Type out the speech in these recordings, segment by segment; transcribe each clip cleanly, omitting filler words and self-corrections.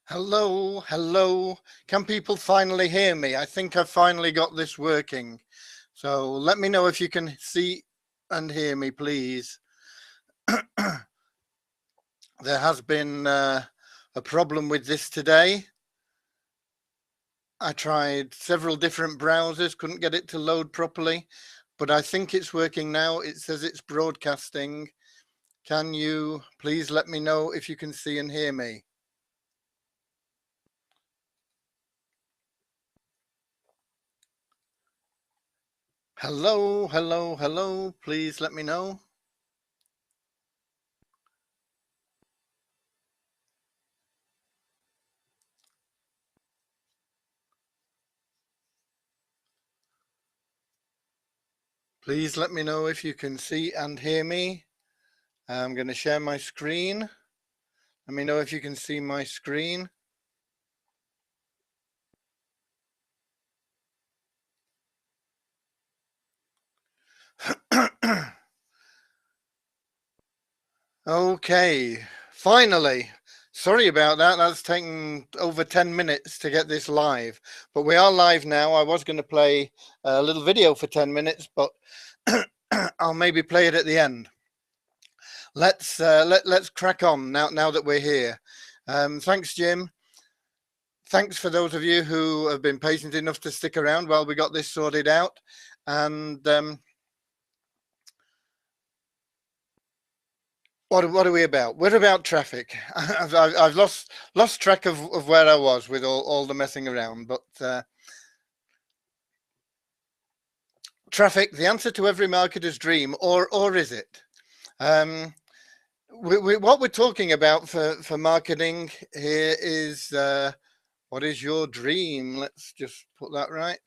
Hello, hello. Can people finally hear me? I think I've finally got this working. So let me know if you can see and hear me, please. There has been a problem with this today. I tried several different browsers, couldn't get it to load properly, but I think it's working now. It says it's broadcasting. Can you please let me know if you can see and hear me? Hello, hello, hello. Please let me know. Please let me know if you can see and hear me. I'm going to share my screen. Let me know if you can see my screen. Okay, finally. Sorry about that. That's taken over 10 minutes to get this live, but we are live now. I was going to play a little video for 10 minutes, but I'll maybe play it at the end. Let's crack on now that we're here. Thanks, Jim. Thanks for those of you who have been patient enough to stick around while we got this sorted out. And what are we about? We're about traffic. I've lost track of where I was with all the messing around, but traffic, the answer to every marketer's dream, or is it? What we're talking about for marketing here is what is your dream? Let's just put that right.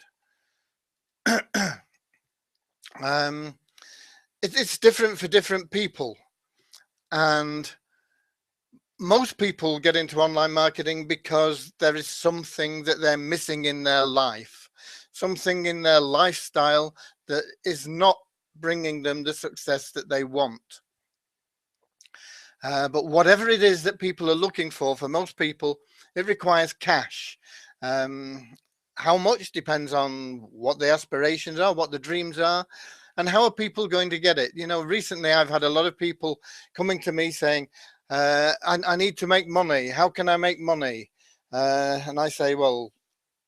It's different for different people, and most people get into online marketing because there is something that they're missing in their life, something in their lifestyle that is not bringing them the success that they want. But whatever it is that people are looking for most people, it requires cash. How much depends on what the aspirations are, what the dreams are, and how are people going to get it. You know, recently I've had a lot of people coming to me saying, I need to make money. How can I make money? And I say, well,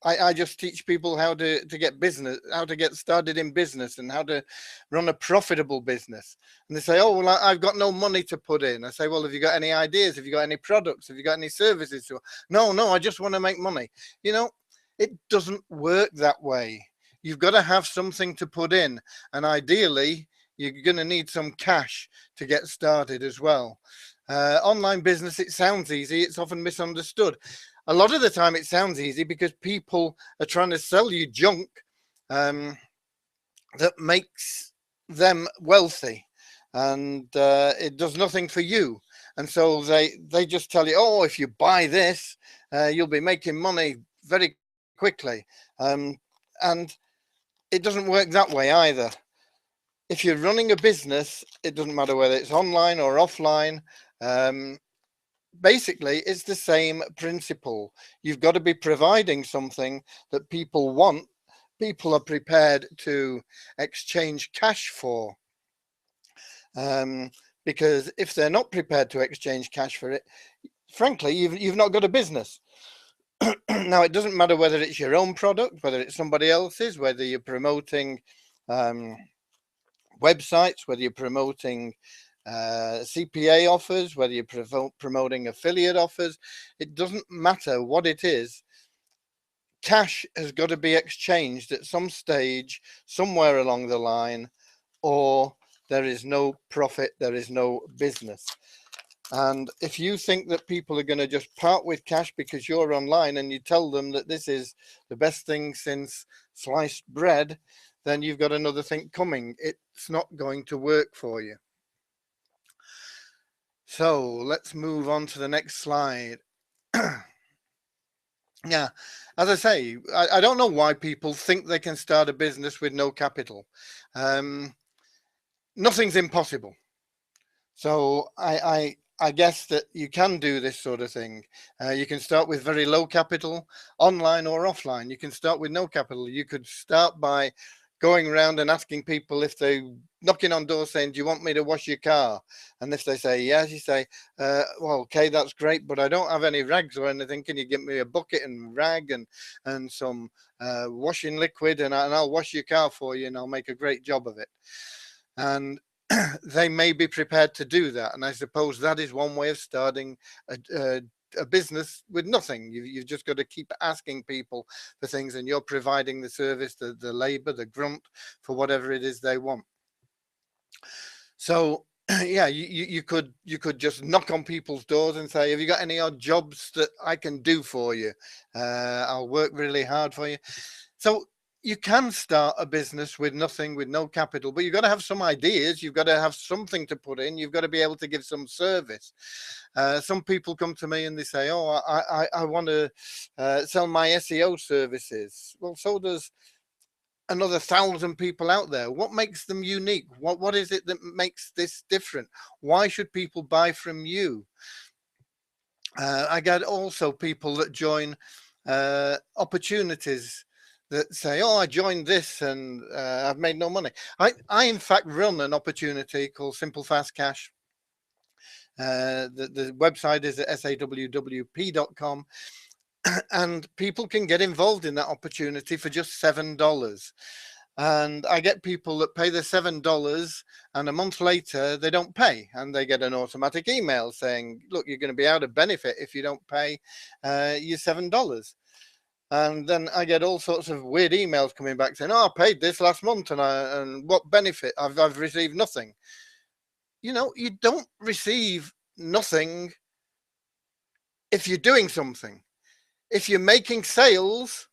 I just teach people how to get business, how to get started in business and how to run a profitable business. And they say, oh, well, I've got no money to put in. I say, well, have you got any ideas? Have you got any products? Have you got any services? No, I just want to make money. You know, it doesn't work that way. You've got to have something to put in. And ideally, you're going to need some cash to get started as well. Online business, it sounds easy. It's often misunderstood. A lot of the time it sounds easy because people are trying to sell you junk that makes them wealthy, and it does nothing for you. And so they just tell you, oh, if you buy this, you'll be making money very quickly. And it doesn't work that way either. If you're running a business, it doesn't matter whether it's online or offline. Basically, it's the same principle. You've got to be providing something that people want, people are prepared to exchange cash for. Because if they're not prepared to exchange cash for it, frankly, you've not got a business. Now, it doesn't matter whether it's your own product, whether it's somebody else's, whether you're promoting websites, whether you're promoting CPA offers, whether you're promoting affiliate offers, it doesn't matter what it is. Cash has got to be exchanged at some stage, somewhere along the line, or there is no profit, there is no business. And if you think that people are going to just part with cash because you're online and you tell them that this is the best thing since sliced bread, then you've got another thing coming. It's not going to work for you. So let's move on to the next slide. Yeah, as I say, I don't know why people think they can start a business with no capital. Nothing's impossible. So I I guess that you can do this sort of thing. You can start with very low capital, online or offline. You can start with no capital. You could start by going around and asking people, if they knocking on doors saying, do you want me to wash your car? And if they say yes, you say, well, okay, that's great, but I don't have any rags or anything. Can you give me a bucket and rag and some washing liquid, and I'll wash your car for you, and I'll make a great job of it. And they may be prepared to do that. And I suppose that is one way of starting a business with nothing. You've just got to keep asking people for things, and you're providing the service, the labor, the grunt for whatever it is they want. So yeah, you could just knock on people's doors and say, have you got any odd jobs that I can do for you? I'll work really hard for you. So you can start a business with nothing, with no capital, but you've got to have some ideas. You've got to have something to put in. You've got to be able to give some service. Some people come to me and they say, oh, I want to sell my SEO services. Well, so does another 1,000 people out there. What makes them unique? What is it that makes this different? Why should people buy from you? I get also people that join opportunities that say, oh, I joined this and I've made no money. I in fact run an opportunity called Simple Fast Cash. The website is at sawwp.com, and people can get involved in that opportunity for just $7. And I get people that pay the $7, and a month later they don't pay, and they get an automatic email saying, look, you're going to be out of benefit if you don't pay your $7. And then I get all sorts of weird emails coming back saying, oh, I paid this last month, and what benefit? I've received nothing. You know, you don't receive nothing if you're doing something. If you're making sales,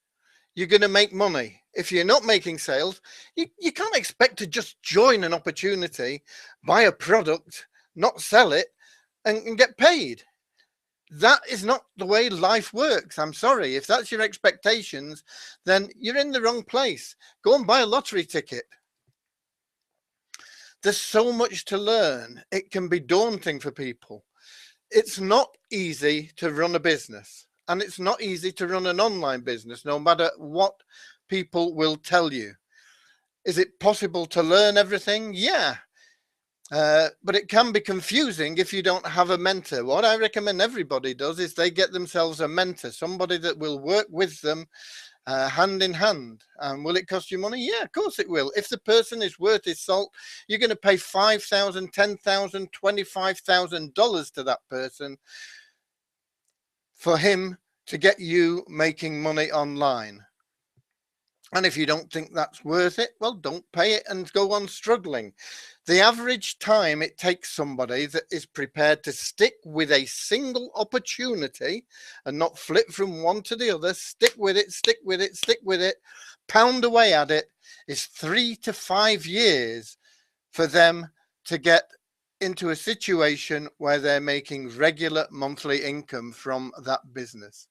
you're going to make money. If you're not making sales, you can't expect to just join an opportunity, buy a product, not sell it, and get paid. That is not the way life works. I'm sorry. If that's your expectations, then you're in the wrong place. Go and buy a lottery ticket. There's so much to learn. It can be daunting for people. It's not easy to run a business, and it's not easy to run an online business, no matter what people will tell you. Is it possible to learn everything? Yeah. But it can be confusing if you don't have a mentor. What I recommend everybody does is they get themselves a mentor, somebody that will work with them hand in hand. And will it cost you money? Yeah, of course it will. If the person is worth his salt, you're going to pay $5,000, $10,000, $25,000 to that person for him to get you making money online. And if you don't think that's worth it, well, don't pay it and go on struggling. The average time it takes somebody that is prepared to stick with a single opportunity and not flip from one to the other, stick with it, stick with it, stick with it, pound away at it, is 3 to 5 years for them to get into a situation where they're making regular monthly income from that business.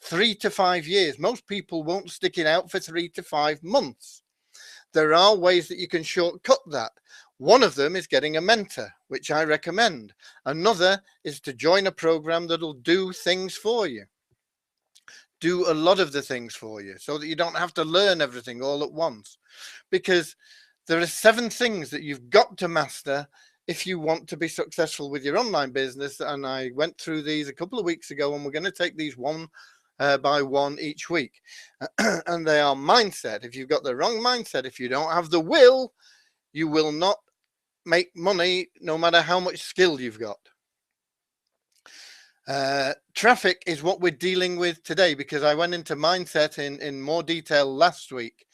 3 to 5 years. Most people won't stick it out for 3 to 5 months. There are ways that you can shortcut that. One of them is getting a mentor, which I recommend. Another is to join a program that'll do things for you. Do a lot of the things for you so that you don't have to learn everything all at once. Because there are 7 things that you've got to master if you want to be successful with your online business. And I went through these a couple of weeks ago, and we're going to take these one by one each week. And they are mindset. If you've got the wrong mindset, if you don't have the will, you will not make money no matter how much skill you've got. Traffic is what we're dealing with today, because I went into mindset in more detail last week.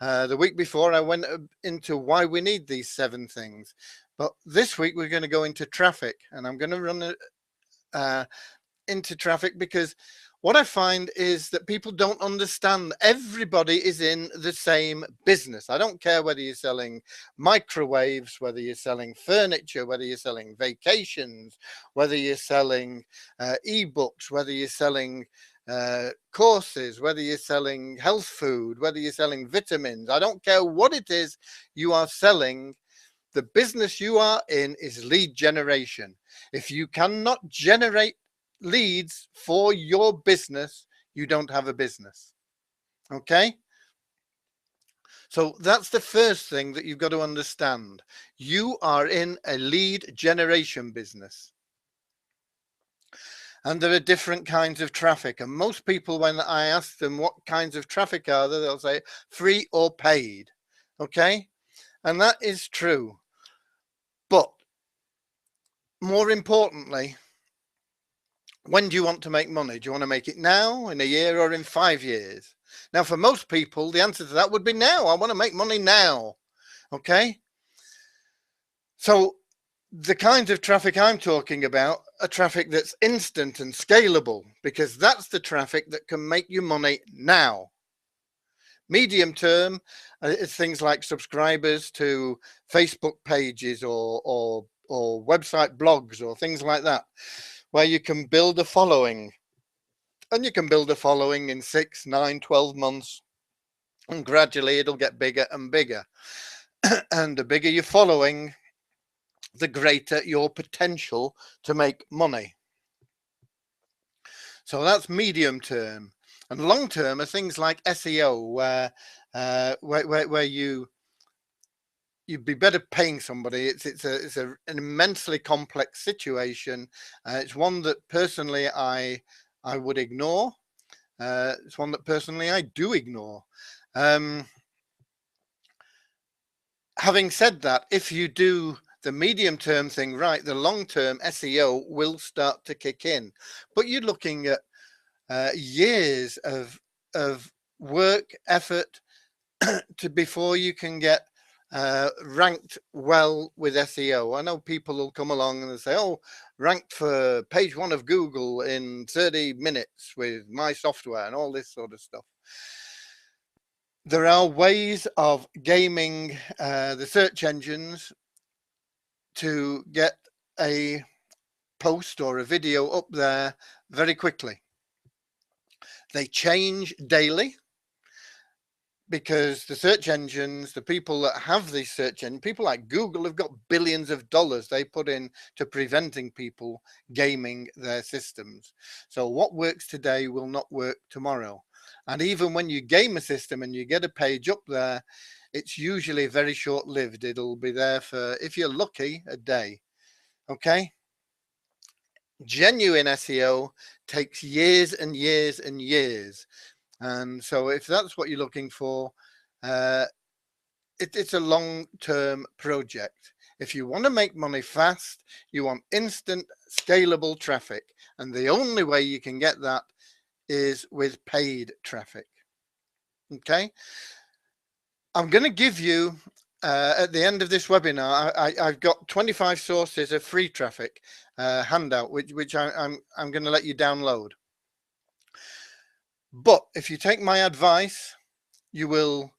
The week before, I went into why we need these 7 things. But this week, we're going to go into traffic, and I'm going to run into traffic because what I find is that people don't understand everybody is in the same business. I don't care whether you're selling microwaves, whether you're selling furniture, whether you're selling vacations, whether you're selling ebooks, whether you're selling courses, whether you're selling health food, whether you're selling vitamins. I don't care what it is you are selling. The business you are in is lead generation. If you cannot generate leads for your business, you don't have a business. Okay? So that's the first thing that you've got to understand. You are in a lead generation business. And there are different kinds of traffic. And most people, when I ask them what kinds of traffic are there, they'll say free or paid. Okay? And that is true. But more importantly, when do you want to make money? Do you want to make it now, in a year, or in 5 years? Now, for most people, the answer to that would be now. I want to make money now. Okay? So the kinds of traffic I'm talking about are traffic that's instant and scalable, because that's the traffic that can make you money now. Medium term is things like subscribers to Facebook pages or website blogs or things like that, where you can build a following. And you can build a following in 6, 9, 12 months, and gradually it'll get bigger and bigger. And the bigger your following, the greater your potential to make money. So that's medium term. And long term are things like SEO, where you'd be better paying somebody. It's an immensely complex situation. It's one that personally I would ignore. It's one that personally I do ignore. Having said that, if you do the medium term thing right, the long term SEO will start to kick in. But you're looking at years of work, effort before you can get ranked well with SEO. I know people will come along and say, oh, ranked for page 1 of Google in 30 minutes with my software and all this sort of stuff. There are ways of gaming the search engines to get a post or a video up there very quickly. They change daily, because the search engines, the people that have these search engines, people like Google, have got billions of dollars they put in to preventing people gaming their systems. So what works today will not work tomorrow. And even when you game a system and you get a page up there, it's usually very short-lived. It'll be there for, if you're lucky, a day. Okay? Genuine SEO takes years and years and years. And so if that's what you're looking for, it's a long-term project. If you want to make money fast, you want instant, scalable traffic. And the only way you can get that is with paid traffic. Okay? I'm going to give you, at the end of this webinar, I've got 25 sources of free traffic handout, which I'm going to let you download. But if you take my advice, you will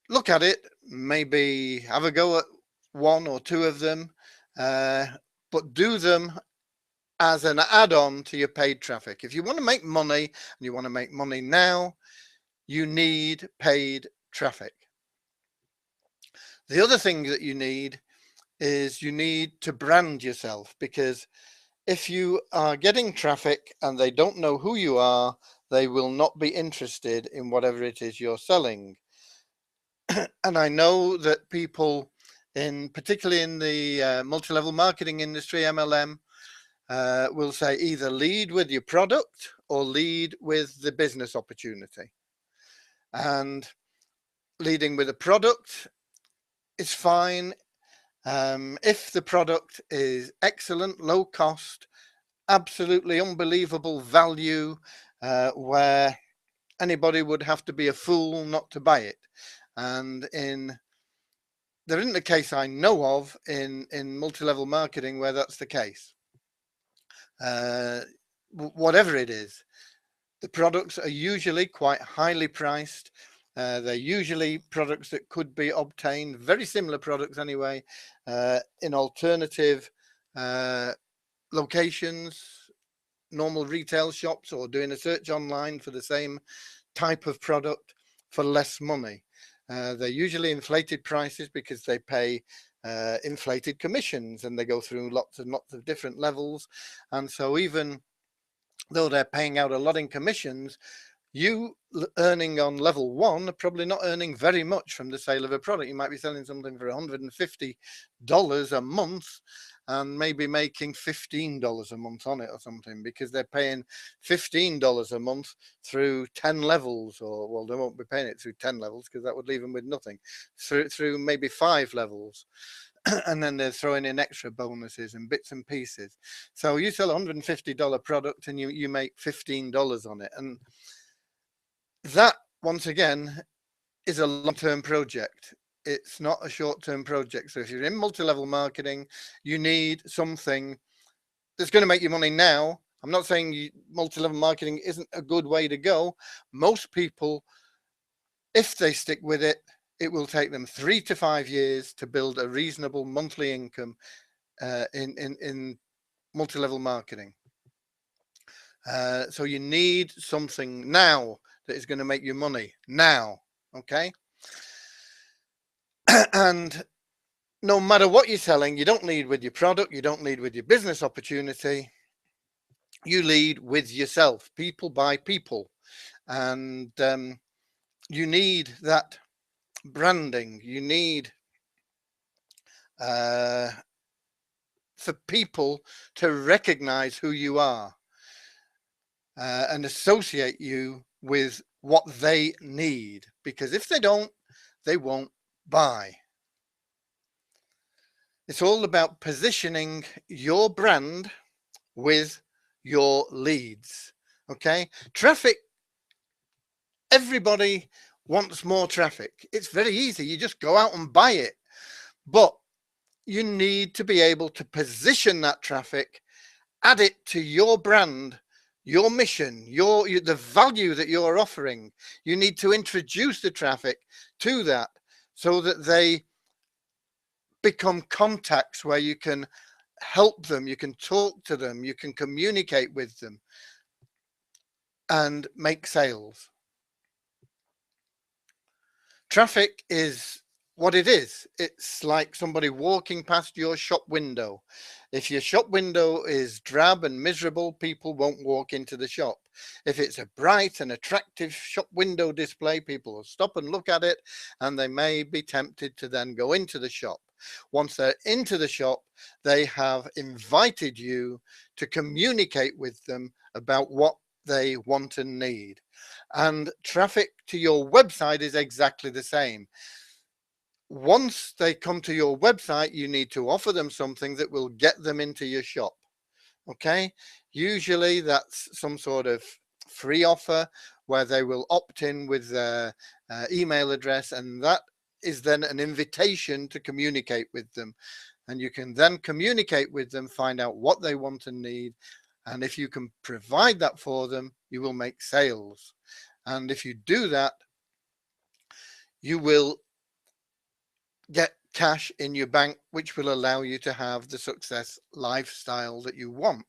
look at it, maybe have a go at 1 or 2 of them, but do them as an add-on to your paid traffic. If you want to make money, and you want to make money now, you need paid traffic. The other thing that you need is you need to brand yourself, because if you are getting traffic and they don't know who you are, they will not be interested in whatever it is you're selling. And I know that people, particularly in the multi-level marketing industry, MLM, will say either lead with your product or lead with the business opportunity. And leading with a product is fine if the product is excellent, low cost, absolutely unbelievable value, where anybody would have to be a fool not to buy it. And there isn't a case I know of in multi-level marketing where that's the case. Whatever it is, the products are usually quite highly priced. They're usually products that could be obtained, very similar products anyway, in alternative locations, normal retail shops, or doing a search online for the same type of product for less money. They're usually inflated prices because they pay inflated commissions, and they go through lots and lots of different levels. And so even though they're paying out a lot in commissions, you earning on level 1 are probably not earning very much from the sale of a product. You might be selling something for $150 a month and maybe making $15 a month on it or something, because they're paying $15 a month through 10 levels, or well, they won't be paying it through 10 levels because that would leave them with nothing, through maybe 5 levels. And then they're throwing in extra bonuses and bits and pieces. So you sell a $150 product and you make $15 on it. And that, once again, is a long-term project. It's not a short-term project. So if you're in multi-level marketing, you need something that's going to make you money now. I'm not saying multi-level marketing isn't a good way to go. Most people, if they stick with it, it will take them 3 to 5 years to build a reasonable monthly income in multi-level marketing. So you need something now that is going to make you money now. Okay. And no matter what you're selling, you don't lead with your product, you don't lead with your business opportunity, you lead with yourself. People buy people. And you need that branding. You need for people to recognize who you are and associate you with what they need, because if they don't, they won't buy. It's all about positioning your brand with your leads. Okay, traffic, everybody wants more traffic. It's very easy, you just go out and buy it, but you need to be able to position that traffic, add it to your brand, your mission, the value that you're offering. You need to introduce the traffic to that so that they become contacts where you can help them, you can talk to them, you can communicate with them and make sales. Traffic is what it is. It's like somebody walking past your shop window. If your shop window is drab and miserable, people won't walk into the shop. If it's a bright and attractive shop window display, people will stop and look at it, and they may be tempted to then go into the shop. Once they're into the shop, they have invited you to communicate with them about what they want and need. And traffic to your website is exactly the same. Once they come to your website, you need to offer them something that will get them into your shop. Okay, usually that's some sort of free offer where they will opt in with their email address, and that is then an invitation to communicate with them. And you can then communicate with them, find out what they want and need, and if you can provide that for them, you will make sales. And if you do that, you will get cash in your bank, which will allow you to have the success lifestyle that you want.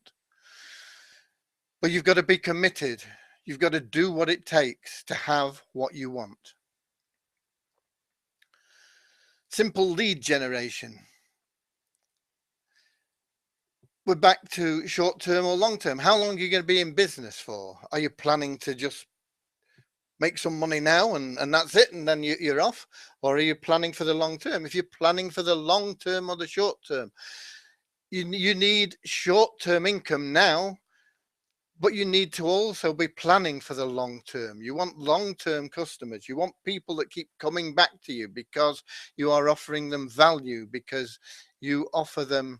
But you've got to be committed. You've got to do what it takes to have what you want. Simple lead generation. We're back to short term or long term. How long are you going to be in business for? Are you planning to just make some money now and that's it, and then you're off? Or are you planning for the long term? If you're planning for the long term or the short term, you need short term income now, but you need to also be planning for the long term. You want long term customers. You want people that keep coming back to you because you are offering them value, because you offer them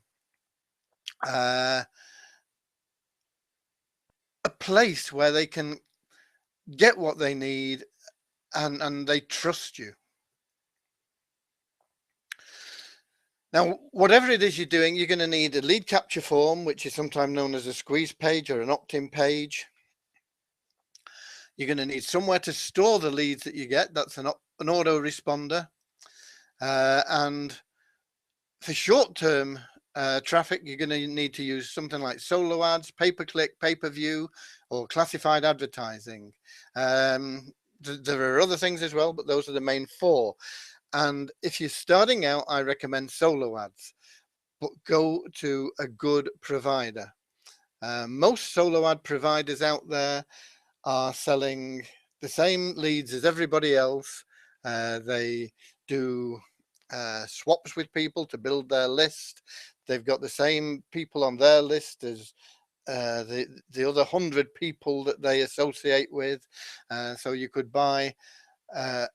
a place where they can get what they need and they trust you. Now, whatever it is you're doing, you're going to need a lead capture form, which is sometimes known as a squeeze page or an opt-in page. You're going to need somewhere to store the leads that you get. That's an autoresponder. And for short-term traffic, you're going to need to use something like solo ads, pay-per-click, pay-per-view, or classified advertising. There are other things as well, but those are the main 4. And if you're starting out, I recommend solo ads, but go to a good provider. Most solo ad providers out there are selling the same leads as everybody else. They do swaps with people to build their list. They've got the same people on their list as the other 100 people that they associate with. So you could buy a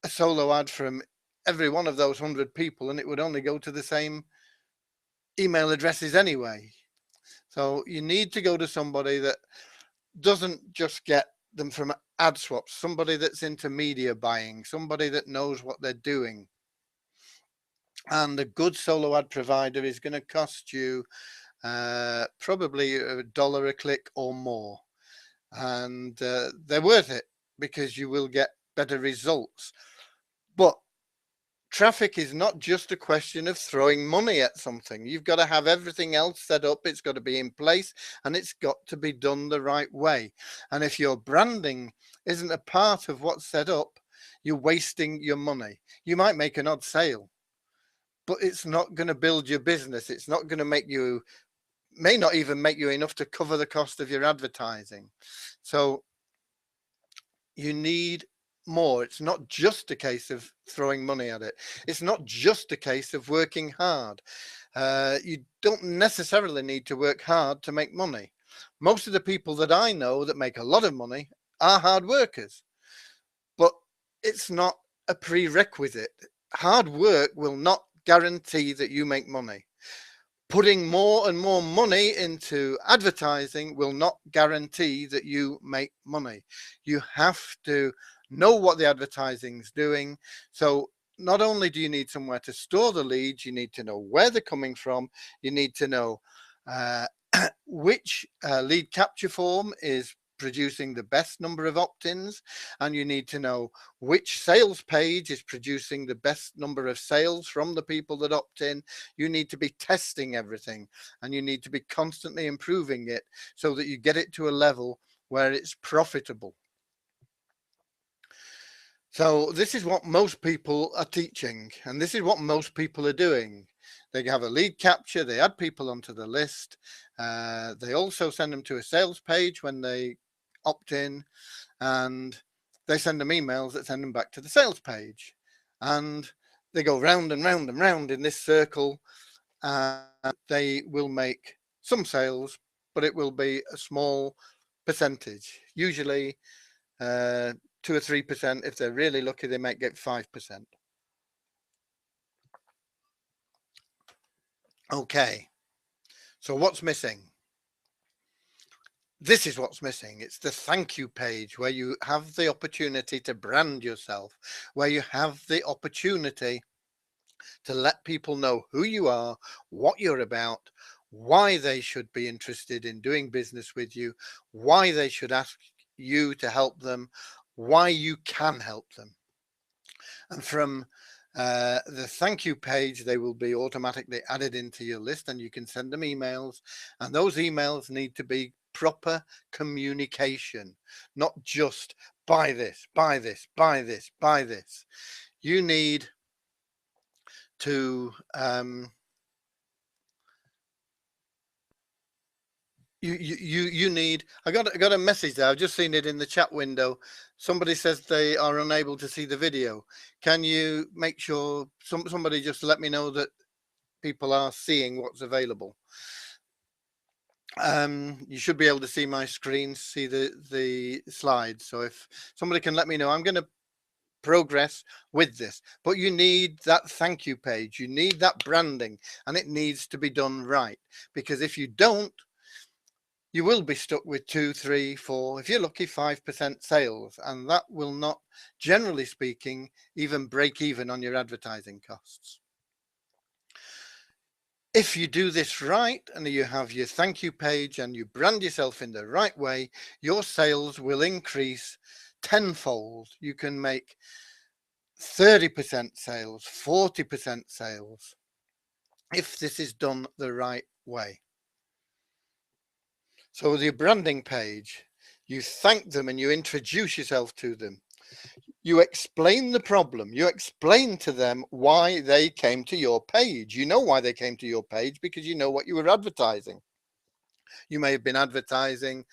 solo ad from every one of those 100 people, and it would only go to the same email addresses anyway. So you need to go to somebody that doesn't just get them from ad swaps, somebody that's into media buying, somebody that knows what they're doing. And a good solo ad provider is going to cost you probably $1 a click or more. And they're worth it because you will get better results. But traffic is not just a question of throwing money at something. You've got to have everything else set up. It's got to be in place, and it's got to be done the right way. And if your branding isn't a part of what's set up, you're wasting your money. You might make an odd sale, but it's not going to build your business. It's not going to make you, may not even make you enough to cover the cost of your advertising. So you need more. It's not just a case of throwing money at it. It's not just a case of working hard. You don't necessarily need to work hard to make money. Most of the people that I know that make a lot of money are hard workers, but it's not a prerequisite. Hard work will not guarantee that you make money. Putting more and more money into advertising will not guarantee that you make money. You have to know what the advertising's doing. So not only do you need somewhere to store the leads, you need to know where they're coming from. You need to know which lead capture form is producing the best number of opt-ins, and you need to know which sales page is producing the best number of sales from the people that opt in. You need to be testing everything, and you need to be constantly improving it so that you get it to a level where it's profitable. So this is what most people are teaching, and this is what most people are doing. They have a lead capture, they add people onto the list. They also send them to a sales page when they opt in, and they send them emails that send them back to the sales page. And they go round and round and round in this circle, and they will make some sales, but it will be a small percentage. Usually 2 or 3%. If they're really lucky, they might get 5%. Okay, so what's missing? This is what's missing. It's the thank you page where you have the opportunity to brand yourself, where you have the opportunity to let people know who you are, what you're about, why they should be interested in doing business with you, why they should ask you to help them, why you can help them. And from the thank you page, they will be automatically added into your list, and you can send them emails, and those emails need to be proper communication, not just buy this, buy this, buy this, buy this. You need to you need. I got a message there. I've just seen it in the chat window. Somebody says they are unable to see the video. Can you make sure somebody just let me know that people are seeing what's available? You should be able to see my screen, see the slides. So if somebody can let me know, I'm going to progress with this. But you need that thank you page. You need that branding, and it needs to be done right. Because if you don't, you will be stuck with 2, 3, 4, if you're lucky, 5% sales, and that will not, generally speaking, even break even on your advertising costs. If you do this right, and you have your thank you page and you brand yourself in the right way, your sales will increase tenfold. You can make 30% sales, 40% sales, if this is done the right way. So with your branding page, you thank them and you introduce yourself to them. You explain the problem. You explain to them why they came to your page. You know why they came to your page because you know what you were advertising. You may have been advertising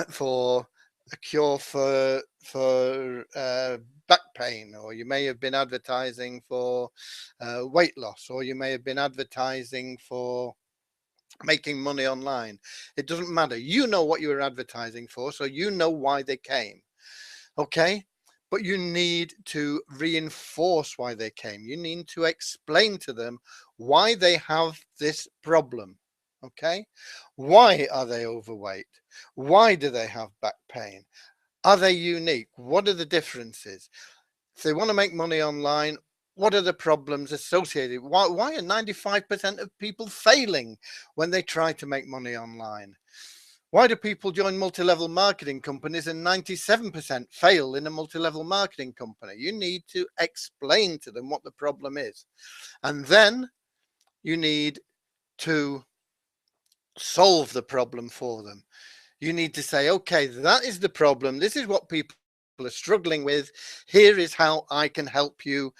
for a cure for back pain, or you may have been advertising for weight loss, or you may have been advertising for making money online. It doesn't matter. You know what you were advertising for, so you know why they came. Okay. But you need to reinforce why they came. You need to explain to them why they have this problem. Okay. Why are they overweight? Why do they have back pain? Are they unique? What are the differences? If they want to make money online, what are the problems associated? Why are 95% of people failing when they try to make money online? Why do people join multi-level marketing companies and 97% fail in a multi-level marketing company? You need to explain to them what the problem is. And then you need to solve the problem for them. You need to say, okay, that is the problem. This is what people are struggling with. Here is how I can help you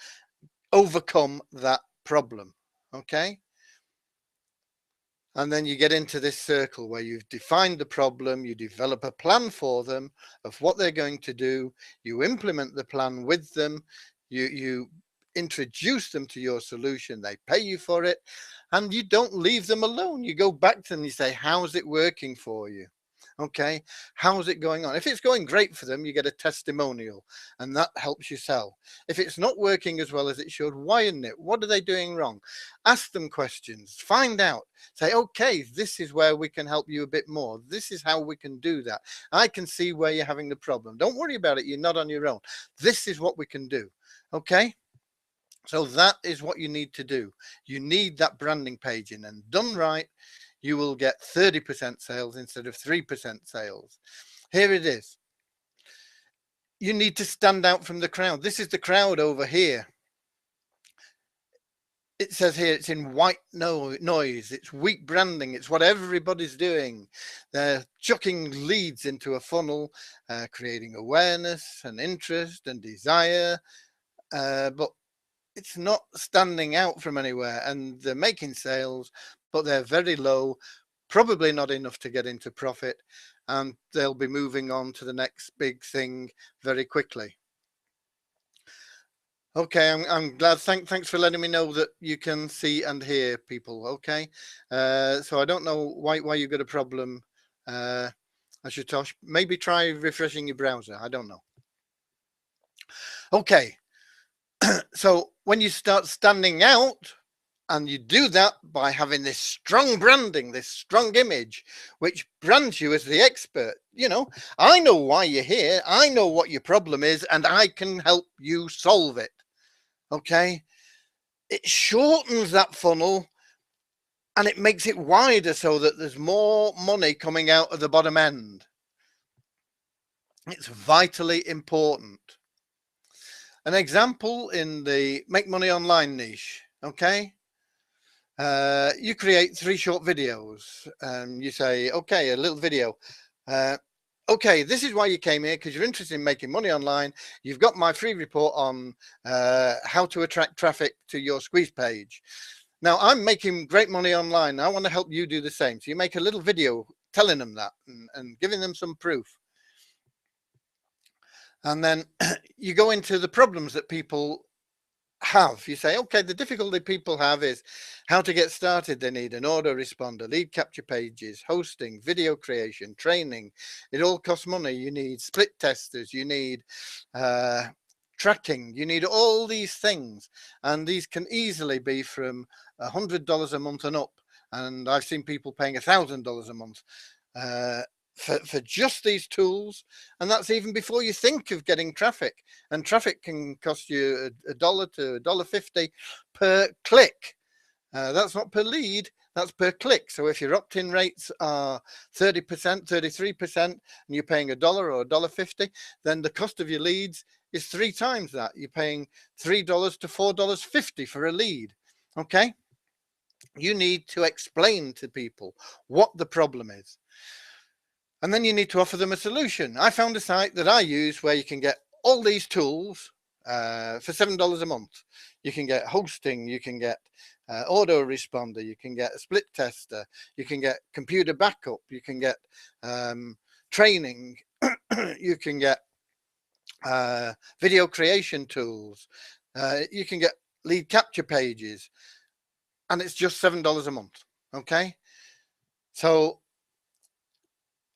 overcome that problem. Okay. And then you get into this circle where you've defined the problem, you develop a plan for them of what they're going to do, you implement the plan with them, you introduce them to your solution, they pay you for it, and you don't leave them alone. You go back to them and you say, how's it working for you? Okay, how's it going on? If it's going great for them, you get a testimonial and that helps you sell. If it's not working as well as it should, why isn't it? What are they doing wrong? Ask them questions, find out, say, okay, this is where we can help you a bit more. This is how we can do that. I can see where you're having the problem. Don't worry about it. You're not on your own. This is what we can do. Okay. So that is what you need to do. You need that branding page in, and done right, you will get 30% sales instead of 3% sales. Here it is. You need to stand out from the crowd. This is the crowd over here. It says here it's in white noise. It's weak branding. It's what everybody's doing. They're chucking leads into a funnel, creating awareness and interest and desire. But it's not standing out from anywhere, and they're making sales, but they're very low, probably not enough to get into profit, and they'll be moving on to the next big thing very quickly. Okay, I'm glad. Thanks for letting me know that you can see and hear people. Okay, so I don't know why you got a problem, Ashutosh. Maybe try refreshing your browser. I don't know. Okay, so when you start standing out, and you do that by having this strong branding, this strong image, which brands you as the expert. You know, I know why you're here. I know what your problem is, and I can help you solve it. Okay. It shortens that funnel and it makes it wider so that there's more money coming out of the bottom end. It's vitally important. An example in the make money online niche. Okay. You create 3 short videos. You say, okay, a little video. Okay, this is why you came here, because you're interested in making money online. You've got my free report on how to attract traffic to your squeeze page. Now, I'm making great money online. I want to help you do the same. So you make a little video telling them that and giving them some proof. And then you go into the problems that people have. You say, okay, the difficulty people have is how to get started. They need an autoresponder, lead capture pages, hosting, video creation, training. It all costs money. You need split testers, you need tracking, you need all these things, and these can easily be from $100 a month and up, and I've seen people paying $1,000 a month for just these tools, and that's even before you think of getting traffic. And traffic can cost you $1 to $1.50 per click. That's not per lead, that's per click. So if your opt-in rates are 30%, 33%, and you're paying $1 or $1.50, then the cost of your leads is 3 times that. You're paying $3 to $4.50 for a lead. Okay, you need to explain to people what the problem is. And then you need to offer them a solution. I found a site that I use where you can get all these tools for $7 a month. You can get hosting, you can get autoresponder, you can get a split tester, you can get computer backup, you can get training, you can get video creation tools, you can get lead capture pages, and it's just $7 a month. Okay, so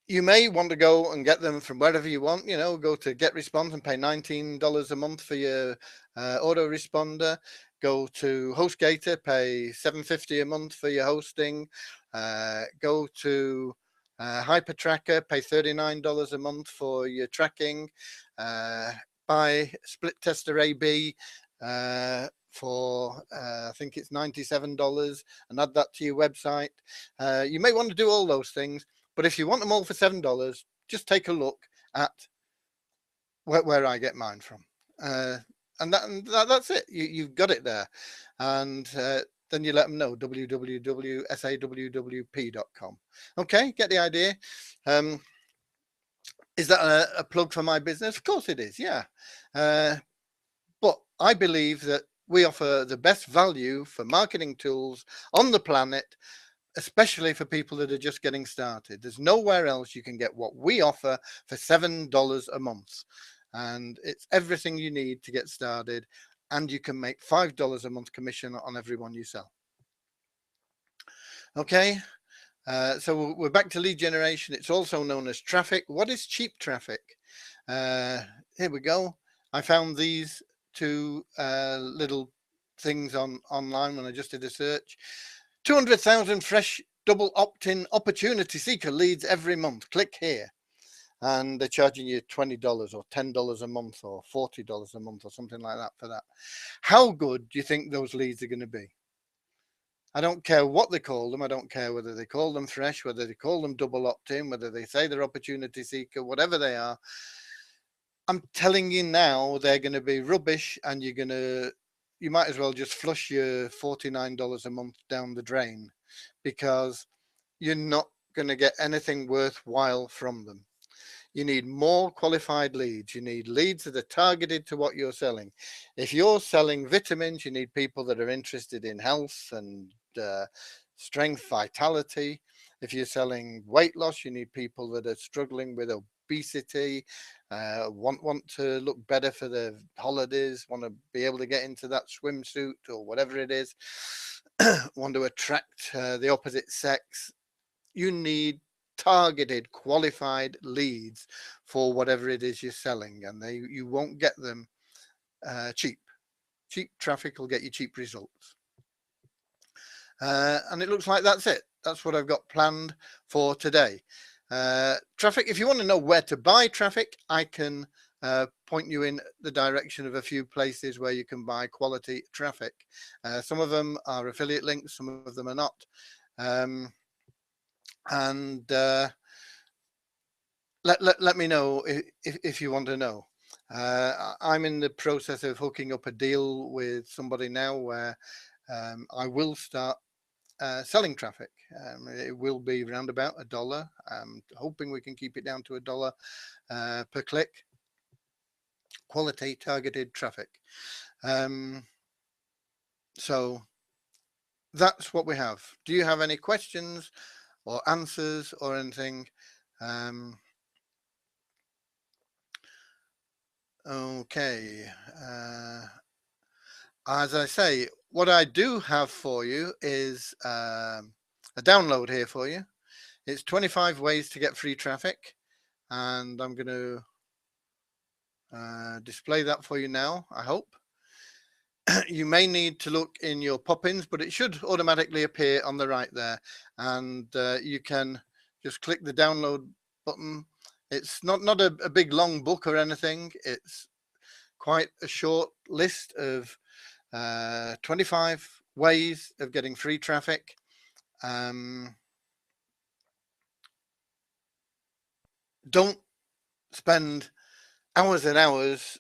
you may want to go and get them from wherever you want. You know, go to GetResponse and pay $19 a month for your autoresponder. Go to HostGator, pay $7.50 a month for your hosting. Go to HyperTracker, pay $39 a month for your tracking. Buy Split Tester AB for I think it's $97 and add that to your website. You may want to do all those things, but if you want them all for $7, just take a look at where I get mine from. And that's it. You've got it there. And then you let them know, www.sawwp.com. Okay, get the idea. Is that a plug for my business? Of course it is, yeah. But I believe that we offer the best value for marketing tools on the planet, especially for people that are just getting started. There's nowhere else you can get what we offer for $7 a month. And it's everything you need to get started. And you can make $5 a month commission on every one you sell. Okay, so we're back to lead generation. It's also known as traffic. What is cheap traffic? Here we go. I found these two little things online when I just did a search. 200,000 fresh double opt-in opportunity seeker leads every month. Click here. And they're charging you $20 or $10 a month or $40 a month or something like that for that. How good do you think those leads are going to be? I don't care what they call them. I don't care whether they call them fresh, whether they call them double opt-in, whether they say they're opportunity seeker, whatever they are. I'm telling you now, they're going to be rubbish, and you might as well just flush your $49 a month down the drain, because you're not going to get anything worthwhile from them. You need more qualified leads. You need leads that are targeted to what you're selling. If you're selling vitamins, you need people that are interested in health and strength, vitality. If you're selling weight loss, you need people that are struggling with obesity, want to look better for their holidays, want to be able to get into that swimsuit or whatever it is, want to attract the opposite sex. You need targeted, qualified leads for whatever it is you're selling, and you won't get them cheap. Cheap traffic will get you cheap results. And it looks like that's it. That's what I've got planned for today. Traffic, if you want to know where to buy traffic, I can point you in the direction of a few places where you can buy quality traffic. Some of them are affiliate links, some of them are not. And let me know if you want to know. I'm in the process of hooking up a deal with somebody now where I will start selling traffic. It will be around about $1. I'm hoping we can keep it down to $1 per click. Quality targeted traffic. So that's what we have. Do you have any questions or answers or anything? Okay. As I say, what I do have for you is a download here for you. It's 25 ways to get free traffic, and I'm going to display that for you now, I hope. You may need to look in your pop-ins, but it should automatically appear on the right there, and you can just click the download button. It's not a big long book or anything. It's quite a short list of 25 ways of getting free traffic. Don't spend hours and hours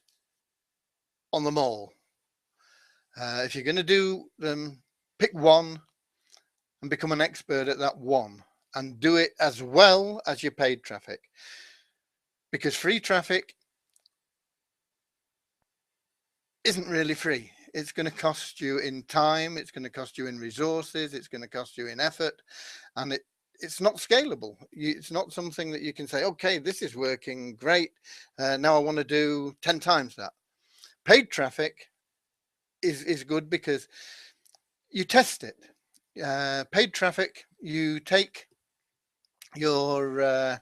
on them all. If you're going to do them, pick one and become an expert at that one, and do it as well as your paid traffic, because free traffic isn't really free. It's going to cost you in time, it's going to cost you in resources, it's going to cost you in effort, and it's not scalable. It's not something that you can say, okay, this is working great. Now I want to do 10 times that. Paid traffic is good because you test it. Paid traffic, you take your,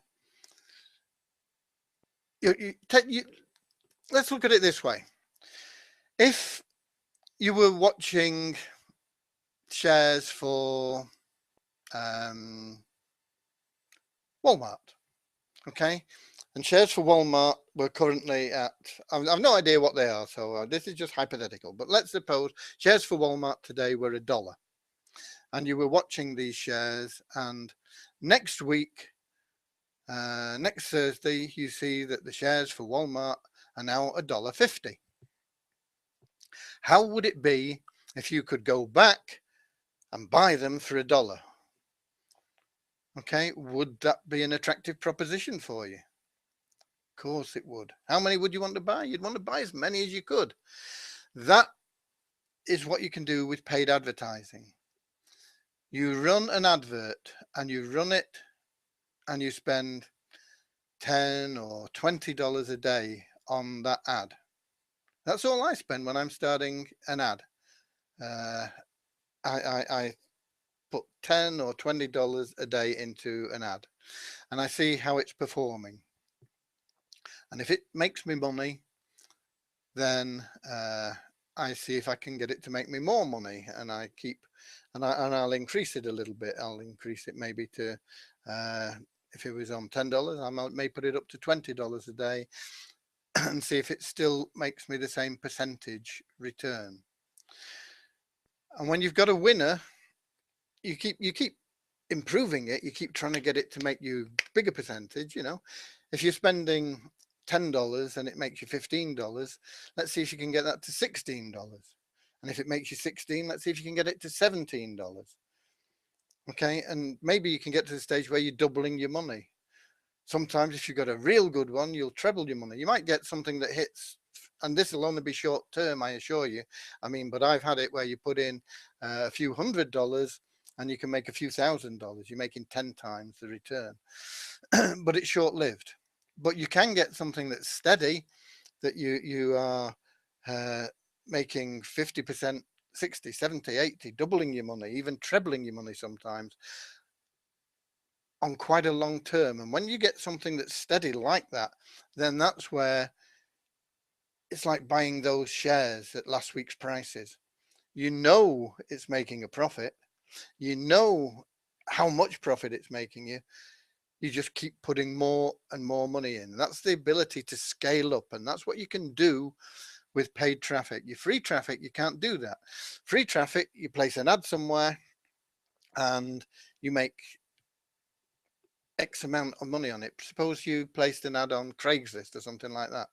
let's look at it this way. If you were watching shares for Walmart, okay, and shares for Walmart were currently at, I've no idea what they are, so this is just hypothetical, but let's suppose shares for Walmart today were $1, and you were watching these shares, and next week, next Thursday, you see that the shares for Walmart are now $1.50. How would it be if you could go back and buy them for $1? Okay, would that be an attractive proposition for you? Of course it would. How many would you want to buy? You'd want to buy as many as you could. That is what you can do with paid advertising. You run an advert and you run it and you spend $10 or $20 a day on that ad. That's all I spend when I'm starting an ad. I put $10 or $20 a day into an ad, and I see how it's performing. And if it makes me money, then I see if I can get it to make me more money, and I'll increase it a little bit. I'll increase it maybe to, if it was on $10, I may put it up to $20 a day and see if it still makes me the same percentage return. And when you've got a winner, you keep improving it. You keep trying to get it to make you bigger percentage. If you're spending $10 and it makes you $15, let's see if you can get that to $16. And if it makes you 16, let's see if you can get it to $17. Okay, and maybe you can get to the stage where you're doubling your money. Sometimes if you've got a real good one, you'll treble your money. You might get something that hits, and this will only be short term, I assure you. But I've had it where you put in a few $100 and you can make a few $1,000s. You're making 10 times the return, but it's short lived. But you can get something that's steady, that you are making 50%, 60, 70, 80, doubling your money, even trebling your money sometimes on quite a long term. And when you get something that's steady like that, then that's where it's like buying those shares at last week's prices. It's making a profit. How much profit it's making you. You just keep putting more and more money in. That's the ability to scale up, and that's what you can do with paid traffic. Your free traffic, you can't do that. Free traffic, you place an ad somewhere and you make X amount of money on it. Suppose you placed an ad on Craigslist or something like that.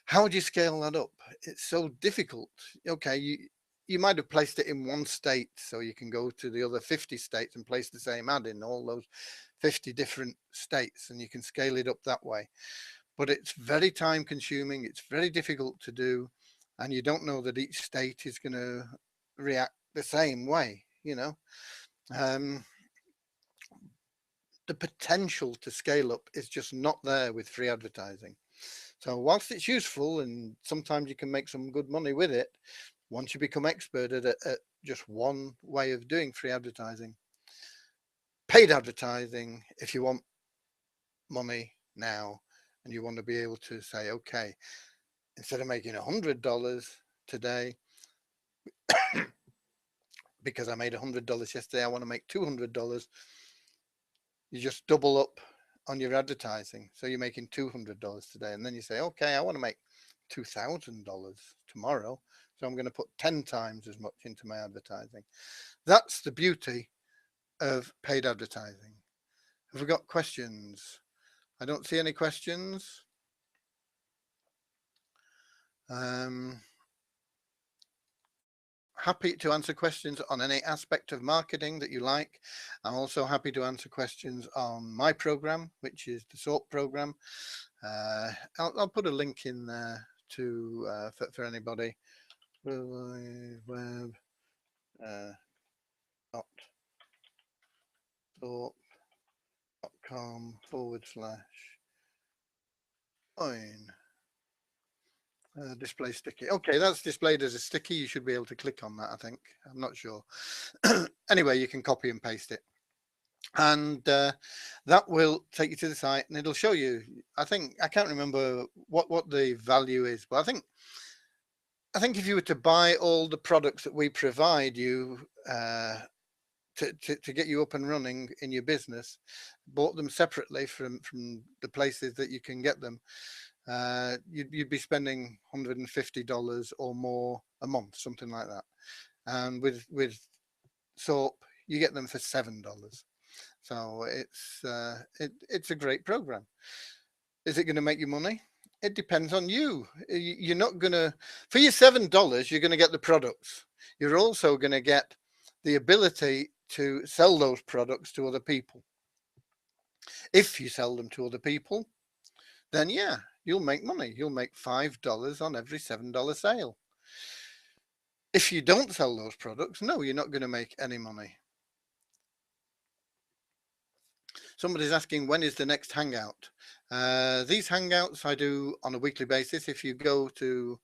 How would you scale that up? It's so difficult. Okay, you might have placed it in one state, so you can go to the other 50 states and place the same ad in all those 50 different states, and you can scale it up that way. But it's very time consuming, it's very difficult to do, and you don't know that each state is going to react the same way. The potential to scale up is just not there with free advertising. So whilst it's useful and sometimes you can make some good money with it, once you become expert at just one way of doing free advertising, paid advertising, if you want money now and you want to be able to say, okay, instead of making $100 today, because I made $100 yesterday, I want to make $200. You just double up on your advertising. So you're making $200 today. And then you say, okay, I want to make $2,000 tomorrow. So I'm going to put 10 times as much into my advertising. That's the beauty of paid advertising. Have we got questions? I don't see any questions. Happy to answer questions on any aspect of marketing that you like. I'm also happy to answer questions on my program, which is the SOAP program. I'll put a link in there to for anybody. Web dot com / join display sticky. Okay, that's displayed as a sticky. You should be able to click on that, I think. I'm not sure. Anyway, you can copy and paste it, and that will take you to the site, and it'll show you. I think I can't remember what the value is, but I think if you were to buy all the products that we provide you to get you up and running in your business, bought them separately from the places that you can get them, you'd be spending $150 or more a month, something like that. And with soap, you get them for $7. So it's a great program. Is it going to make you money? It depends on you. You're not going to, for your $7, you're going to get the products. You're also going to get the ability to sell those products to other people. If you sell them to other people, then yeah, you'll make money. You'll make $5 on every $7 sale. If you don't sell those products, no, you're not going to make any money. Somebody's asking, when is the next hangout? These hangouts I do on a weekly basis. If you go to,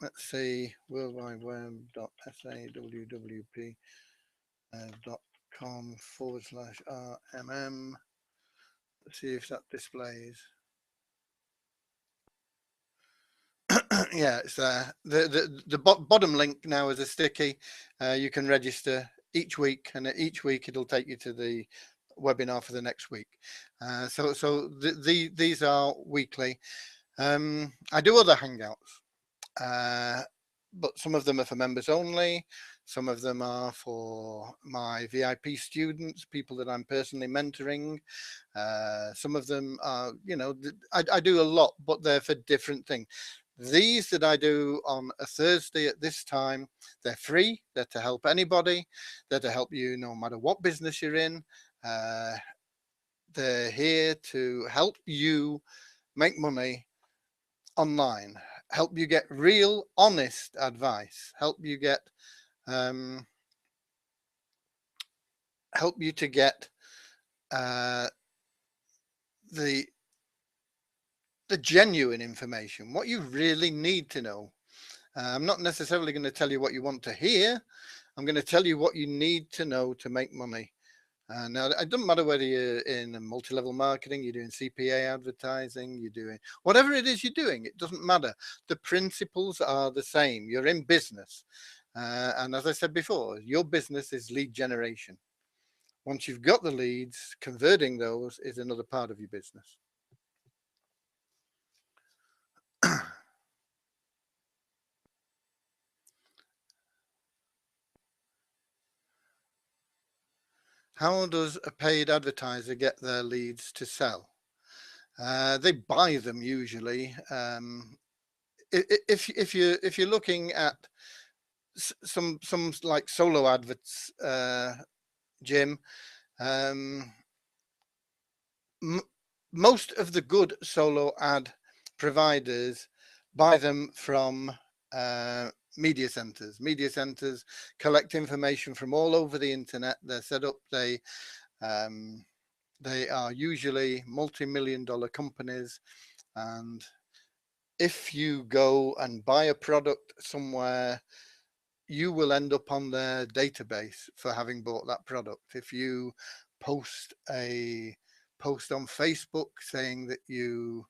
let's see, worldwideweb.sawwp.com /RMM. Let's see if that displays. Yeah, it's the bottom link now is a sticky. You can register each week, and each week it'll take you to the webinar for the next week. So these are weekly. I do other hangouts, but some of them are for members only. Some of them are for my VIP students, people that I'm personally mentoring. Some of them are, you know, I do a lot, but they're for different things. These that I do on a Thursday at this time, they're free. They're to help anybody. They're to help you no matter what business you're in. They're here to help you make money online, help you get real, honest advice, help you get, help you to get the genuine information, what you really need to know. I'm not necessarily going to tell you what you want to hear. I'm going to tell you what you need to know to make money. Now, it doesn't matter whether you're in multi-level marketing, you're doing CPA advertising, you're doing whatever it is you're doing, it doesn't matter. The principles are the same. You're in business. And as I said before, your business is lead generation. Once you've got the leads, converting those is another part of your business. How does a paid advertiser get their leads to sell? They buy them usually. If you're looking at some like solo adverts, Jim, most of the good solo ad providers buy them from media centers. Media centers collect information from all over the internet. They're set up. They are usually multi-million-dollar companies, and if you go and buy a product somewhere, you will end up on their database for having bought that product. If you post a post on Facebook saying that you're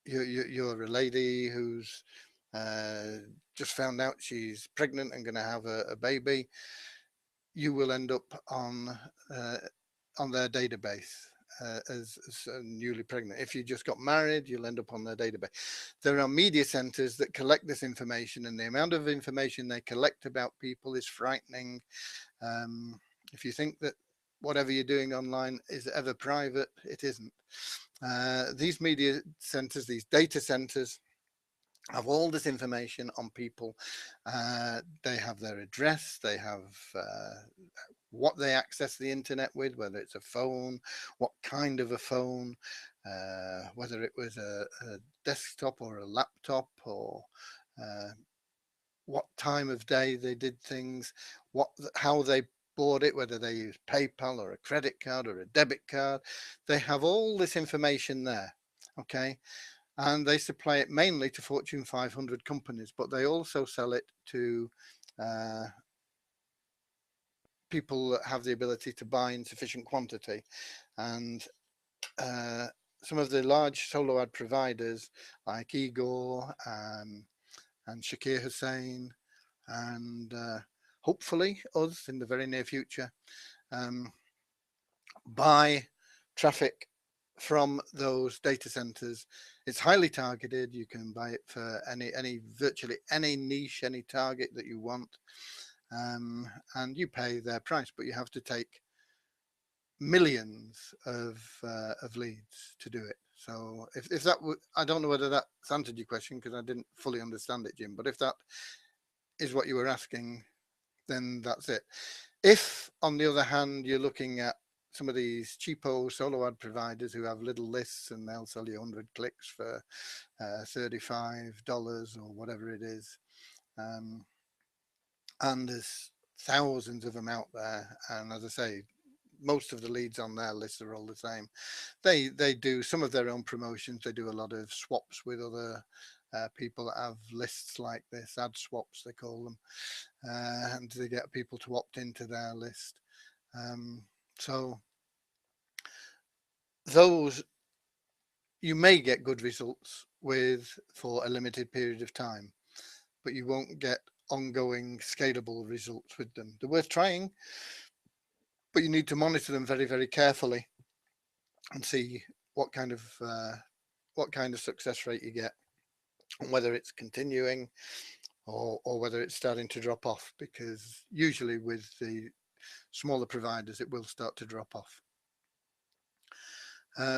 a lady who's just found out she's pregnant and going to have a baby, you will end up on their database as newly pregnant. If you just got married, you'll end up on their database. There are media centers that collect this information, and the amount of information they collect about people is frightening. If you think that whatever you're doing online is ever private, it isn't. These media centers, these data centers, have all this information on people. They have their address, they have what they access the internet with, whether it's a phone, what kind of a phone, whether it was a desktop or a laptop, or what time of day they did things, how they bought it, whether they used PayPal or a credit card or a debit card. They have all this information there. Okay. And they supply it mainly to Fortune 500 companies, but they also sell it to uh, people that have the ability to buy in sufficient quantity. And some of the large solo ad providers like Igor and Shakir Hussain, and hopefully us in the very near future, buy traffic from those data centers. It's highly targeted. You can buy it for virtually any niche, any target that you want, and you pay their price, but you have to take millions of leads to do it. So if that I don't know whether that's answered your question, because I didn't fully understand it, Jim, but if that is what you were asking, then that's it. If, on the other hand, you're looking at some of these cheapo solo ad providers who have little lists and they'll sell you 100 clicks for $35 or whatever it is, and there's thousands of them out there, and as I say, most of the leads on their lists are all the same. They do some of their own promotions. They do a lot of swaps with other people that have lists like this, ad swaps they call them, and they get people to opt into their list. So those you may get good results with for a limited period of time, but you won't get ongoing scalable results with them. They're worth trying, but you need to monitor them very, very carefully and see what kind of success rate you get, and whether it's continuing or whether it's starting to drop off, because usually with the smaller providers it will start to drop off.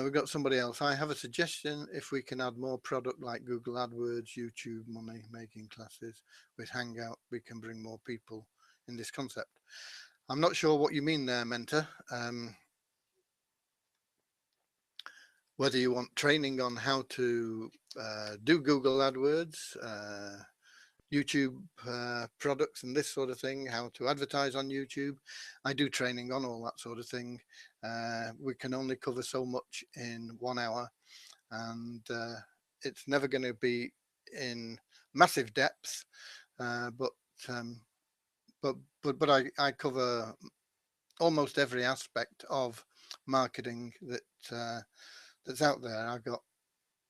We've got somebody else. I have a suggestion. If we can add more product like Google AdWords, YouTube money making classes with Hangout, we can bring more people in this concept. I'm not sure what you mean there, Mentor. Whether you want training on how to do Google AdWords, YouTube products and this sort of thing, how to advertise on YouTube. I do training on all that sort of thing. We can only cover so much in 1 hour, and it's never going to be in massive depth, but I cover almost every aspect of marketing that's out there. I've got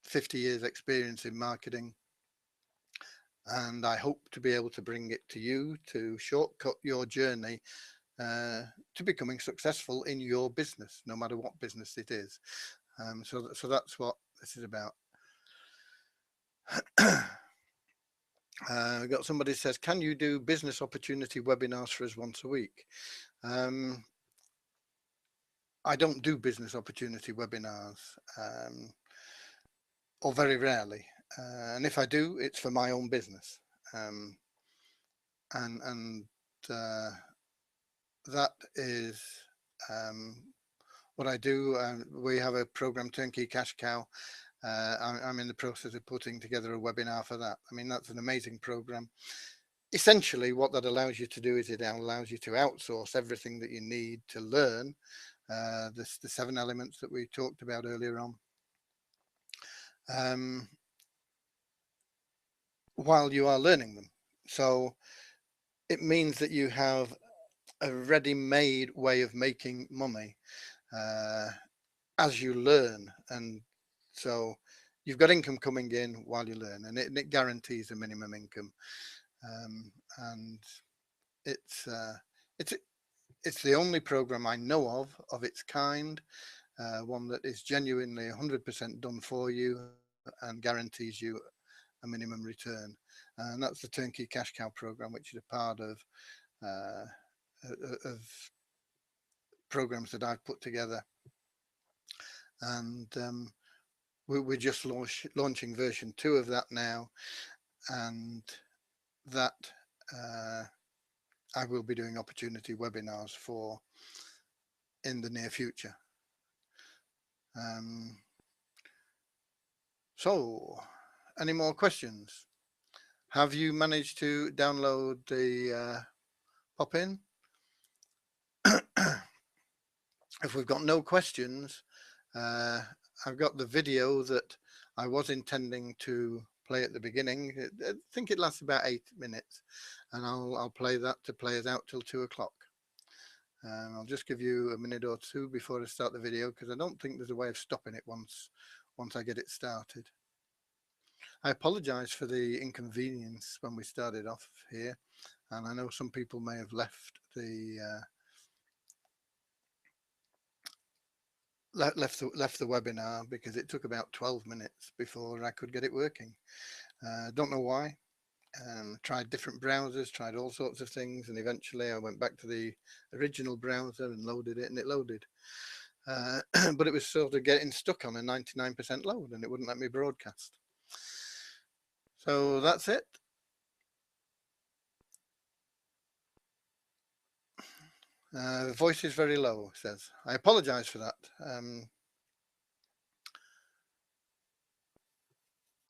50 years experience in marketing, and I hope to be able to bring it to you to shortcut your journey to becoming successful in your business, no matter what business it is. So that's what this is about. We've got somebody says, can you do business opportunity webinars for us once a week? I don't do business opportunity webinars, or very rarely. And if I do, it's for my own business. And that is what I do. We have a program, Turnkey Cash Cow. I'm in the process of putting together a webinar for that. I mean, that's an amazing program. Essentially, what that allows you to do is it allows you to outsource everything that you need to learn the 7 elements that we talked about earlier on, while you are learning them. So it means that you have a ready-made way of making money as you learn, and so you've got income coming in while you learn, and it guarantees a minimum income, and it's the only program I know of its kind, one that is genuinely 100% done for you and guarantees you a minimum return, and that's the Turnkey Cash Cow program, which is a part of programs that I've put together. And we're just launching version 2 of that now, and that I will be doing opportunity webinars for in the near future. So, any more questions? Have you managed to download the pop-in? If we've got no questions, I've got the video that I was intending to play at the beginning. I think it lasts about 8 minutes, and I'll play that to play us out till 2 o'clock. I'll just give you a minute or two before I start the video, because I don't think there's a way of stopping it once I get it started. I apologize for the inconvenience when we started off here, and I know some people may have left the left the webinar because it took about 12 minutes before I could get it working. Don't know why. Tried different browsers, tried all sorts of things, and eventually I went back to the original browser and loaded it, and it loaded. But it was sort of getting stuck on a 99% load, and it wouldn't let me broadcast. So that's it. The voice is very low, it says. I apologize for that.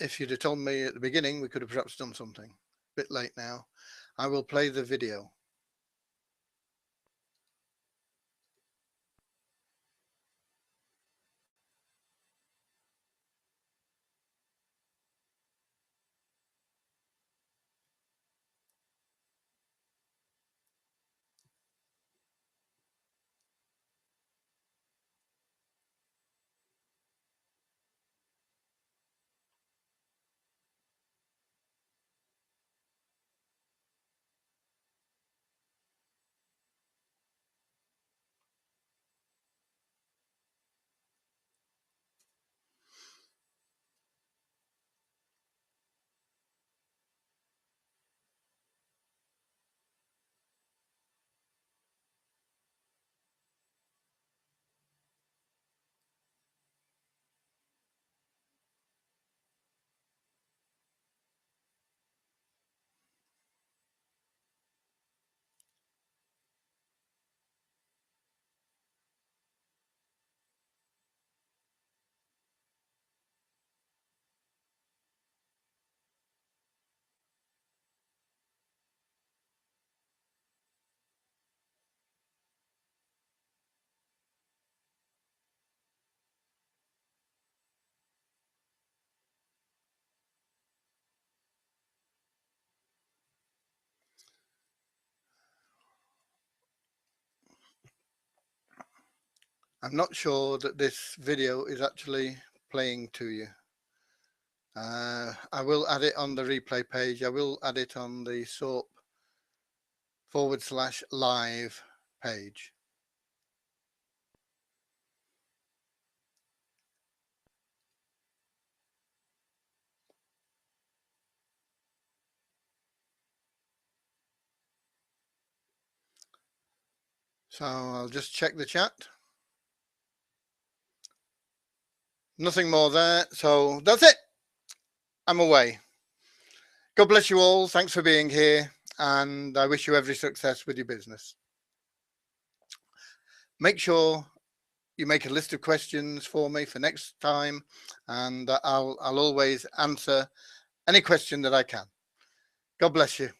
If you'd have told me at the beginning, we could have perhaps done something. A bit late now. I will play the video. I'm not sure that this video is actually playing to you. I will add it on the replay page. I will add it on the SOAP/live page. So I'll just check the chat. Nothing more there. So that's it. I'm away. God bless you all. Thanks for being here. And I wish you every success with your business. Make sure you make a list of questions for me for next time, and I'll always answer any question that I can. God bless you.